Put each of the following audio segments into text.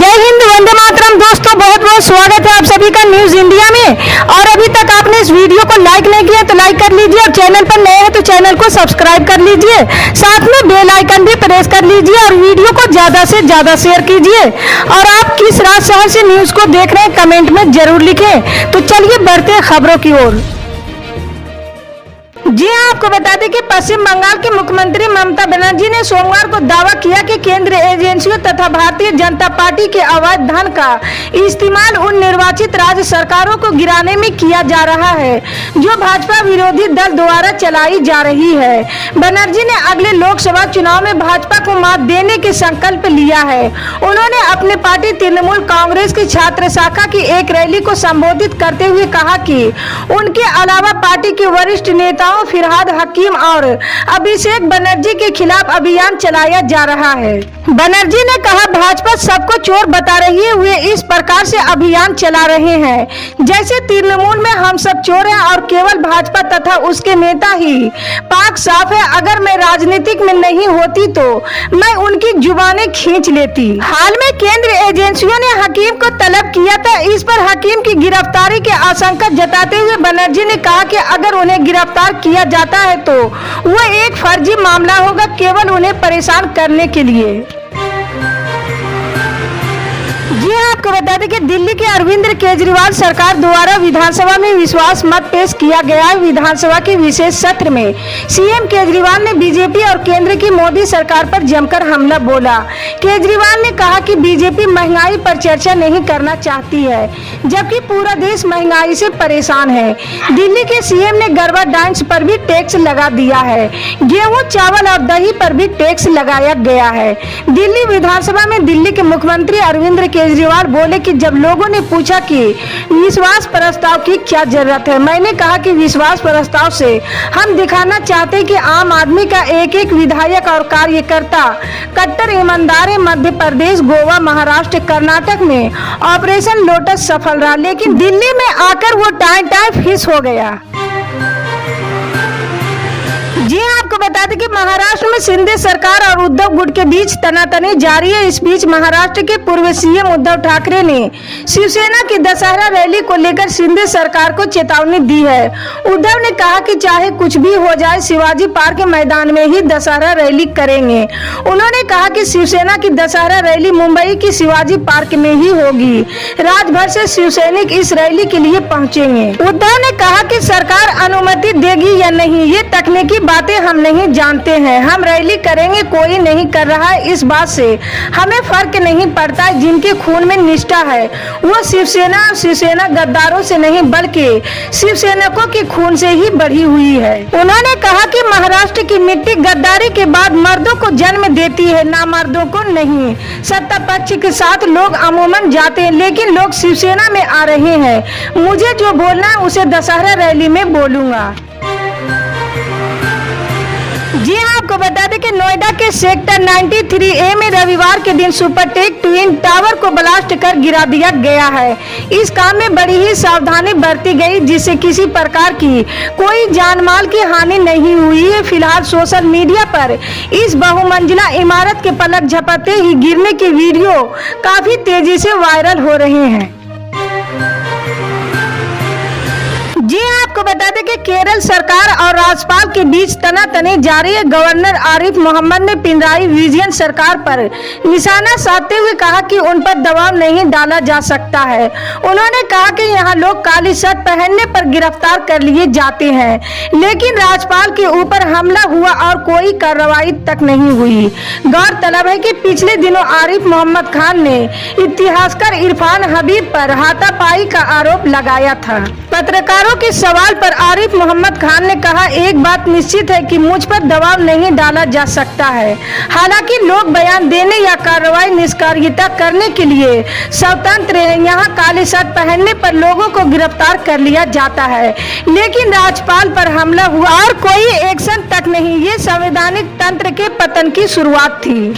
जय हिंद, वंदे मातरम। दोस्तों बहुत बहुत स्वागत है आप सभी का न्यूज इंडिया में। और अभी तक आपने इस वीडियो को लाइक नहीं किया तो लाइक कर लीजिए, और चैनल पर नए हैं तो चैनल को सब्सक्राइब कर लीजिए, साथ में बेल आइकन भी प्रेस कर लीजिए और वीडियो को ज्यादा से ज्यादा शेयर कीजिए। और आप किस राज्य शहर से न्यूज को देख रहे हैं कमेंट में जरूर लिखें। तो चलिए बढ़ते हैं खबरों की ओर। जी हाँ, आपको बता दें कि पश्चिम बंगाल की मुख्यमंत्री ममता बनर्जी ने सोमवार को दावा किया कि केंद्रीय एजेंसियों तथा भारतीय जनता पार्टी के अवैध धन का इस्तेमाल उन निर्वाचित राज्य सरकारों को गिराने में किया जा रहा है जो भाजपा विरोधी दल द्वारा चलाई जा रही है। बनर्जी ने अगले लोकसभा चुनाव में भाजपा को मात देने के संकल्प लिया है। उन्होंने अपने पार्टी तृणमूल कांग्रेस की छात्र शाखा की एक रैली को संबोधित करते हुए कहा कि उनके अलावा पार्टी के वरिष्ठ नेताओं फिरहाद हकीम और अभिषेक बनर्जी के खिलाफ अभियान चलाया जा रहा है। बनर्जी ने कहा, भाजपा सबको चोर बता रही है, वे इस प्रकार से अभियान चला रहे हैं जैसे तृणमूल में हम सब चोर हैं और केवल भाजपा तथा उसके नेता ही पाक साफ है। अगर मैं राजनीतिक में नहीं होती तो मैं उनकी जुबानें खींच लेती। हाल में केंद्रीय एजेंसियों ने हकीम को तलब किया था। इस पर हकीम की गिरफ्तारी की आशंका जताते हुए बनर्जी ने कहा कि अगर उन्हें गिरफ्तार किया जाता है तो वह एक फर्जी मामला होगा, केवल उन्हें परेशान करने के लिए। जी हाँ, आपको बता दें कि दिल्ली के अरविंद केजरीवाल सरकार द्वारा विधानसभा में विश्वास मत पेश किया गया है। विधानसभा के विशेष सत्र में सीएम केजरीवाल ने बीजेपी और केंद्र की मोदी सरकार पर जमकर हमला बोला। केजरीवाल ने कहा कि बीजेपी महंगाई पर चर्चा नहीं करना चाहती है जबकि पूरा देश महंगाई से परेशान है। दिल्ली के सीएम ने गरबा डांस पर भी टैक्स लगा दिया है। गेहूँ, चावल और दही पर भी टैक्स लगाया गया है। दिल्ली विधानसभा में दिल्ली के मुख्यमंत्री अरविंद केजरीवाल बोले कि जब लोगों ने पूछा कि विश्वास प्रस्ताव की क्या जरूरत है, मैंने कहा कि विश्वास प्रस्ताव से हम दिखाना चाहते हैं कि आम आदमी का एक एक विधायक और कार्यकर्ता कट्टर ईमानदार है। मध्य प्रदेश, गोवा, महाराष्ट्र, कर्नाटक में ऑपरेशन लोटस सफल रहा, लेकिन दिल्ली में आकर वो टाइम फिश हो गया। जी हाँ, आपको बता दें कि महाराष्ट्र में शिंदे सरकार और उद्धव गुट के बीच तनातनी जारी है। इस बीच महाराष्ट्र के पूर्व सीएम उद्धव ठाकरे ने शिवसेना की दशहरा रैली को लेकर शिंदे सरकार को चेतावनी दी है। उद्धव ने कहा कि चाहे कुछ भी हो जाए, शिवाजी पार्क के मैदान में ही दशहरा रैली करेंगे। उन्होंने कहा कि शिवसेना की दशहरा रैली मुंबई की शिवाजी पार्क में ही होगी। राज्यभर से शिवसैनिक इस रैली के लिए पहुँचेंगे। उद्धव ने कहा कि सरकार अनुमति देगी या नहीं, ये तकनीकी बातें हम नहीं जानते हैं। हम रैली करेंगे, कोई नहीं कर रहा है, इस बात से हमें फर्क नहीं पड़ता। जिनके खून में निष्ठा है वो शिवसेना गद्दारों से नहीं बल्कि शिवसैनिकों के खून से ही बढ़ी हुई है। उन्होंने कहा कि महाराष्ट्र की मिट्टी गद्दारी के बाद मर्दों को जन्म देती है, नामर्दों को नहीं। सत्ता पक्ष के साथ लोग अमूमन जाते हैं, लेकिन लोग शिवसेना में आ रहे हैं। मुझे जो बोलना है उसे दशहरा रैली में बोलूंगा। जी हाँ, आपको बता दें कि नोएडा के सेक्टर 93A में रविवार के दिन सुपरटेक ट्विन टावर को ब्लास्ट कर गिरा दिया गया है। इस काम में बड़ी ही सावधानी बरती गई जिससे किसी प्रकार की कोई जानमाल की हानि नहीं हुई है। फिलहाल सोशल मीडिया पर इस बहुमंजिला इमारत के पलक झपकते ही गिरने के वीडियो काफी तेजी से वायरल हो रहे हैं। जी हाँ, आपको बता दें कि केरल सरकार और राज्यपाल के बीच तनातनी जारी है। गवर्नर आरिफ मोहम्मद ने पिनराई विजयन सरकार पर निशाना साधते हुए कहा कि उन पर दबाव नहीं डाला जा सकता है। उन्होंने कहा कि यहाँ लोग काली शर्ट पहनने पर गिरफ्तार कर लिए जाते हैं, लेकिन राज्यपाल के ऊपर हमला हुआ और कोई कार्रवाई तक नहीं हुई। गौरतलब है कि पिछले दिनों आरिफ मोहम्मद खान ने इतिहासकार इरफान हबीब पर हाथापाई का आरोप लगाया था। पत्रकारों के सवाल पर आरिफ मोहम्मद खान ने कहा, एक बात निश्चित है कि मुझ पर दबाव नहीं डाला जा सकता है। हालांकि लोग बयान देने या कार्रवाई निष्क्रियता करने के लिए स्वतंत्र हैं। यहाँ काली शर्ट पहनने पर लोगों को गिरफ्तार कर लिया जाता है, लेकिन राज्यपाल पर हमला हुआ और कोई एक्शन तक नहीं। ये संवैधानिक तंत्र के पतन की शुरुआत थी।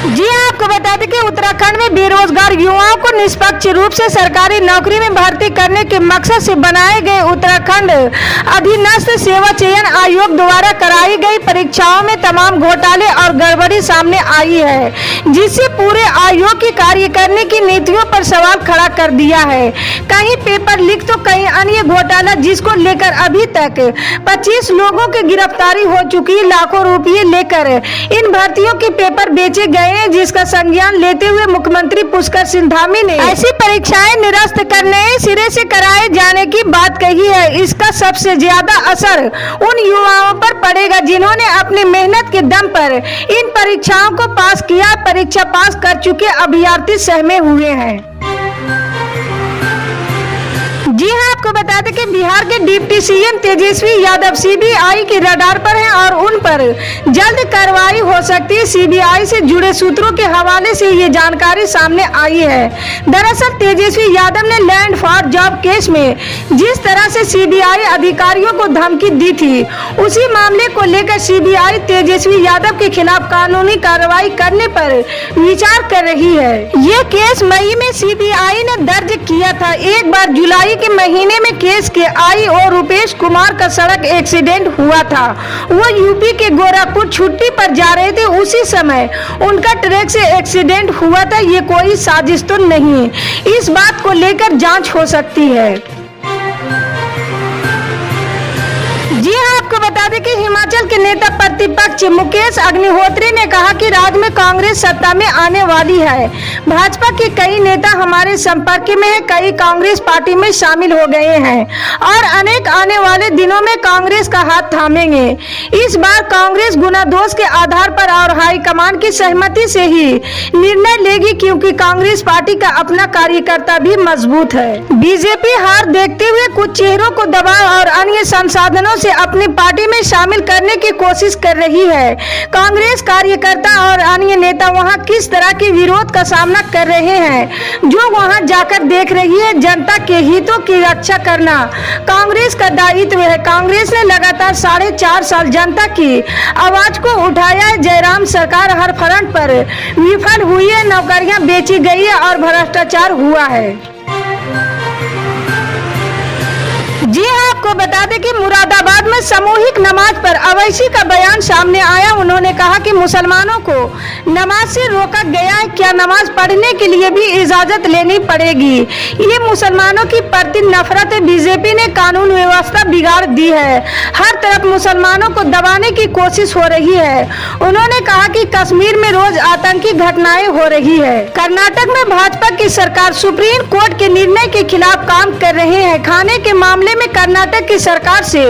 जी हाँ, आपको बता दें कि उत्तराखंड में बेरोजगार युवाओं को निष्पक्ष रूप से सरकारी नौकरी में भर्ती करने के मकसद से बनाए गए उत्तराखंड अधीनस्थ सेवा चयन आयोग द्वारा कराई गई परीक्षाओं में तमाम घोटाले और गड़बड़ी सामने आई है, जिससे पूरे आयोग की कार्य करने की नीतियों पर सवाल खड़ा कर दिया है। कहीं पेपर लीक तो कहीं अन्य घोटाला, जिसको लेकर अभी तक 25 लोगों की गिरफ्तारी हो चुकी है। लाखों रुपये लेकर इन भर्तियों के पेपर बेचे गए हैं, जिसका संज्ञान लेते हुए मुख्यमंत्री पुष्कर सिंह धामी ने ऐसी परीक्षाएं निरस्त कर नए सिरे से कराए जाने की बात कही है। इसका सबसे ज्यादा असर उन युवाओं पर पड़ेगा जिन्होंने अपनी मेहनत के दम पर इन परीक्षाओं को पास किया। परीक्षा पास कर चुके अभ्यर्थी सहमे हुए हैं। जी हाँ, आपको बता दें कि बिहार के deputy CM Tejashwi Yadav CBI के रडार पर हैं और उन पर जल्द कार्रवाई हो सकती है। सीबीआई से जुड़े सूत्रों के हवाले से ये जानकारी सामने आई है। दरअसल तेजस्वी यादव ने लैंड फॉर जॉब केस में जिस तरह से सीबीआई अधिकारियों को धमकी दी थी, उसी मामले को लेकर सीबीआई तेजस्वी यादव के खिलाफ कानूनी कार्रवाई करने पर विचार कर रही है। ये केस मई में सीबीआई ने दर्ज किया था। एक बार जुलाई के महीने में केस के आईओ रुपेश कुमार का सड़क एक्सीडेंट हुआ था। वो यूपी के गोरखपुर छुट्टी पर जा रहे थे, उसी समय उनका ट्रक से एक्सीडेंट हुआ था। ये कोई साजिश तो नहीं, इस बात को लेकर जांच हो सकती है। जी हाँ, आपको बता दें कि हिमाचल के नेता प्रतिपक्ष मुकेश अग्निहोत्री ने कहा कि राज्य में कांग्रेस सत्ता में आने वाली है। भाजपा के कई नेता हमारे संपर्क में हैं, कई कांग्रेस पार्टी में शामिल हो गए हैं और अनेक आने वाले दिनों में कांग्रेस का हाथ थामेंगे। इस बार कांग्रेस गुनादोष के आधार पर और हाईकमान की सहमति से ही निर्णय लेगी, क्योंकि कांग्रेस पार्टी का अपना कार्यकर्ता भी मजबूत है। बीजेपी हार देखते हुए कुछ चेहरों को दबाव और अन्य संसाधनों से अपनी पार्टी में शामिल करने की कोशिश कर रही है। कांग्रेस कार्यकर्ता और अन्य नेता वहां किस तरह के विरोध का सामना कर रहे हैं, जो वहां जाकर देख रही है। जनता के हितों की रक्षा करना कांग्रेस का दायित्व है। कांग्रेस ने लगातार 4.5 साल जनता की आवाज को उठाया है। जयराम सरकार हर फ्रंट पर विफल हुई है, नौकरियां बेची गई है और भ्रष्टाचार हुआ है। जी हाँ, आपको बता दें कि मुरादाबाद में सामूहिक नमाज पर अवैसी का बयान सामने आया। उन्होंने कहा कि मुसलमानों को नमाज से रोका गया है, क्या नमाज पढ़ने के लिए भी इजाजत लेनी पड़ेगी? ये मुसलमानों की प्रति नफरत है। बीजेपी ने कानून व्यवस्था बिगाड़ दी है, हर तरफ मुसलमानों को दबाने की कोशिश हो रही है। उन्होंने कहा कि कश्मीर में रोज आतंकी घटनाएं हो रही है। कर्नाटक में भाजपा की सरकार सुप्रीम कोर्ट के निर्णय के खिलाफ काम कर रहे हैं। खाने के मामले में कर्नाटक की सरकार से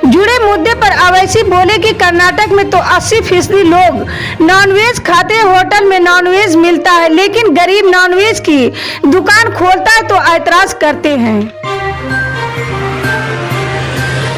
जुड़े मुद्दे पर अवैसी बोले कि कर्नाटक में तो 80% लोग नॉनवेज खाते हैं, होटल में नॉनवेज मिलता है, लेकिन गरीब नॉनवेज की दुकान खोलता है तो ऐतराज करते हैं।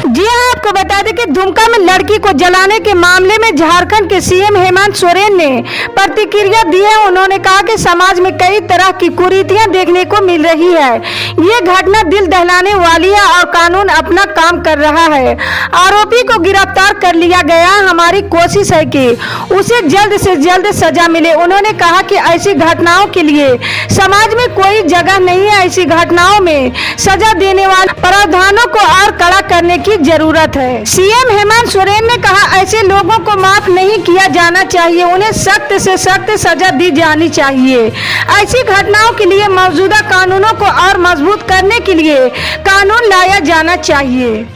जी हाँ, आपको बता दें कि दुमका में लड़की को जलाने के मामले में झारखंड के सीएम हेमंत सोरेन ने प्रतिक्रिया दी है। उन्होंने कहा कि समाज में कई तरह की कुरीतियां देखने को मिल रही है। ये घटना दिल दहलाने वाली है और कानून अपना काम कर रहा है। आरोपी को गिरफ्तार कर लिया गया। हमारी कोशिश है कि उसे जल्द से जल्द सजा मिले। उन्होंने कहा कि ऐसी घटनाओं के लिए समाज में कोई जगह नहीं है। ऐसी घटनाओं में सजा देने वाले प्रावधानों को और कड़ा करने की जरूरत है। सीएम हेमंत सोरेन ने कहा, ऐसे लोगों को माफ नहीं किया जाना चाहिए, उन्हें सख्त से सख्त सजा दी जानी चाहिए। ऐसी घटनाओं के लिए मौजूदा कानूनों को और मजबूत करने के लिए कानून लाया जाना चाहिए।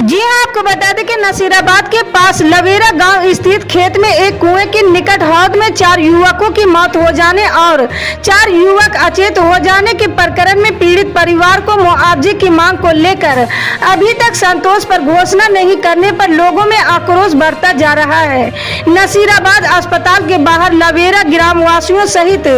जी हाँ, आपको बता दें कि नसीराबाद के पास लवेरा गांव स्थित खेत में एक कुएं के निकट हौद में 4 युवकों की मौत हो जाने और 4 युवक अचेत हो जाने के प्रकरण में पीड़ित परिवार को मुआवजे की मांग को लेकर अभी तक संतोष पर घोषणा नहीं करने पर लोगों में आक्रोश बढ़ता जा रहा है। नसीराबाद अस्पताल के बाहर लवेरा ग्रामवासियों सहित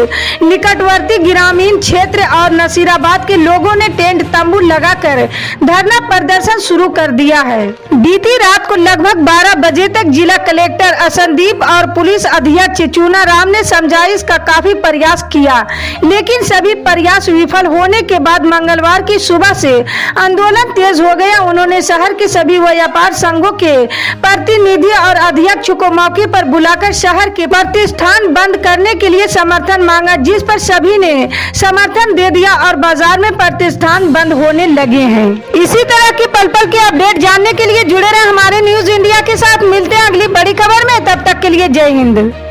निकटवर्ती ग्रामीण क्षेत्र और नसीराबाद के लोगों ने टेंट तंबू लगाकर धरना प्रदर्शन शुरू कर दिया है। बीती रात को लगभग 12 बजे तक जिला कलेक्टर असनदीप और पुलिस अधीक्षक चुनाराम ने समझाइश का काफी प्रयास किया, लेकिन सभी प्रयास विफल होने के बाद मंगलवार की सुबह से आंदोलन तेज हो गया। उन्होंने शहर के सभी व्यापार संघों के प्रतिनिधि और अध्यक्ष को मौके पर बुलाकर शहर के प्रतिष्ठान बंद करने के लिए समर्थन मांगा, जिस पर सभी ने समर्थन दे दिया और बाजार में प्रतिष्ठान बंद होने लगे हैं। इसी तरह की पल पल के अपडेट अपडेट जानने के लिए जुड़े रहे हमारे न्यूज इंडिया के साथ। मिलते हैं अगली बड़ी खबर में, तब तक के लिए जय हिंद।